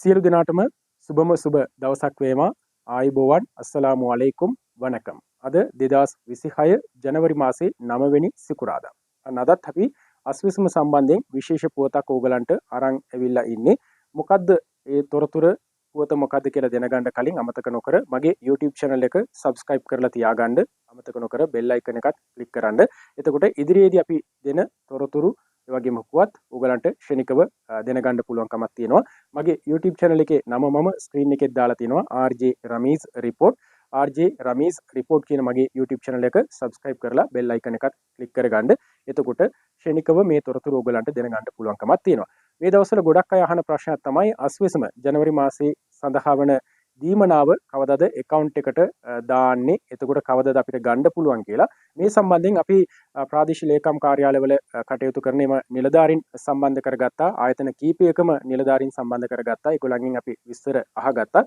සියලු දෙනාටම සුබම සුබ දවසක් වේවා. ආයුබෝවන් අස්සලාමු අලයිකුම් වනකම්. අද 2026 ජනවරි මාසේ 9 වෙනි සිකුරාදා. අදත් අපි අස්විසුම සම්බන්ධයෙන් විශේෂ පුවතක් ඕගලන්ට අරන් ඇවිල්ලා ඉන්නේ. මොකද්ද ඒ තොරතුර පුවත මොකද්ද කියලා දැනගන්න කලින් අමතක නොකර මගේ YouTube channel එක subscribe කරලා තියාගන්න. අමතක නොකර bell icon එකත් click කරන්න. එතකොට ඉදිරියේදී අපි දෙන තොරතුරු ඒ වගේම පුවත් ඕගලන්ට ක්ෂණිකව දැනගන්න පුළුවන්කමක් තියෙනවා. මගේ YouTube channel එකේ නම මම screen එකේ දාලා තියෙනවා RJ Rameez Report. RJ Rameez Report කියන මගේ YouTube channel එක subscribe කරලා bell icon එකත් click කරගන්න. එතකොට ක්ෂණිකව මේ තොරතුරු ඕගලන්ට දැනගන්න පුළුවන්කමක් තියෙනවා. මේ දවස්වල ගොඩක් අය අහන ප්‍රශ්නයක් තමයි අස්විසම ජනවරි මාසයේ සඳහා වන දීමනාව කවදාද account එකට දාන්නේ, එතකොට කවදාද අපිට ගන්න පුළුවන් කියලා. මේ සම්බන්ධයෙන් අපි ප්‍රාදේශීය ලේකම් කාර්යාලවල කටයුතු කරන එම නිලධාරීන් සම්බන්ධ කරගත්තා. ආයතන කීපයකම නිලධාරීන් සම්බන්ධ කරගත්තා. ඒගොල්ලන්ගෙන් අපි විස්තර අහගත්තා.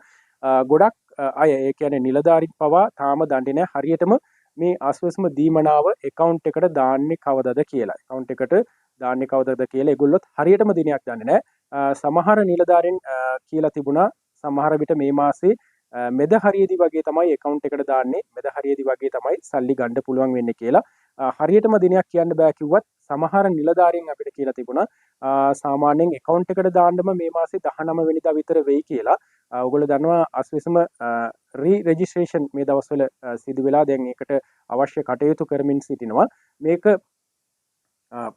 ගොඩක් අය ඒ කියන්නේ නිලධාරීන් පවා තාම දන්නේ නැහැ හරියටම මේ ආස්වාස්ම දීමනාව account එකට දාන්නේ කවදාද කියලා. account එකට දාන්නේ කවදාද කියලා ඒගොල්ලොත් හරියටම දිනයක් දන්නේ නැහැ. සමහර නිලධාරීන් කියලා තිබුණා සමහර විට මේ මාසේ මෙද හරියේදී වගේ තමයි account එකට දාන්නේ, මෙද හරියේදී වගේ තමයි සල්ලි ගන්න පුළුවන් වෙන්නේ කියලා. හරියටම දිනයක් කියන්න බෑ කිව්වත් සමහර නිලධාරීන් අපිට කියලා තිබුණා සාමාන්‍යයෙන් account එකට දාන්නම මේ මාසේ 19 වෙනිදා විතර වෙයි කියලා. ඔයගොල්ලෝ දන්නවා අස්විසම re-registration මේ දවස්වල සිදු වෙලා දැන් ඒකට අවශ්‍ය කටයුතු කරමින් සිටිනවා. මේක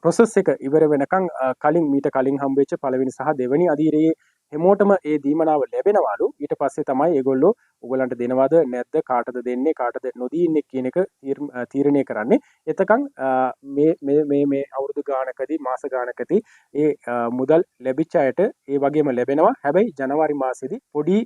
process එක ඉවර වෙනකන් කලින් මීට කලින් හම්බෙච්ච පළවෙනි සහ දෙවෙනි අදියරේ හැමෝටම ඒ දීමනාව ලැබෙනවලු. ඊට පස්සේ තමයි ඒගොල්ලෝ ඔයගලන්ට දෙනවද නැද්ද, කාටද දෙන්නේ, කාටද නොදී ඉන්නේ කියන එක තීරණය කරන්නේ. එතකන් මේ අවුරුදු ගානකදී මාස ගානකදී ඒ මුදල් ලැබිච්ච අයට ඒ වගේම ලැබෙනවා. හැබැයි ජනවාරි මාසෙදී පොඩි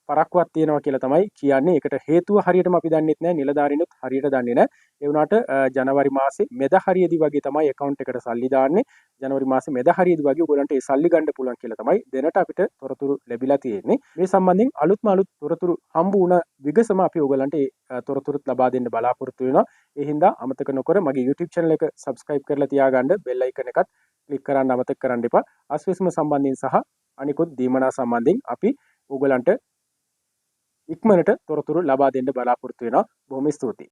පරක්කුවක් තියෙනවා කියලා තමයි කියන්නේ. ඒකට හේතුව හරියටම අපි දන්නෙත් නැහැ, නිලධාරීනුත් හරියට දන්නේ නැහැ. ඒ වුණාට ජනවාරි මාසේ මෙද හරියේදී වගේ තමයි account එකට සල්ලි දාන්නේ. ජනවාරි මාසේ මෙද හරියේදී වගේ ඔයගලන්ට ඒ සල්ලි ගන්න පුළුවන් කියලා තමයි දැනට අපිට තොරතුරු ලැබිලා තියෙන්නේ. මේ සම්බන්ධයෙන් අලුත් තොරතුරු හම්බ වුණ විගසම අපි ඔයගලන්ට ඒ තොරතුරුත් ලබා දෙන්න බලාපොරොත්තු වෙනවා. ඒ හින්දා අමතක නොකර මගේ YouTube channel එක subscribe කරලා තියාගන්න, bell icon එකත් click කරන්න අමතක කරන්න එපා. අස්විසම සම්බන්ධයෙන් සහ අනිකුත් දීමනා සම්බන්ධයෙන් අපි ඔයගලන්ට ඉක්මනට තොරතුරු ලබා දෙන්න බලාපොරොත්තු වෙනවා. බොහොම ස්තුතියි.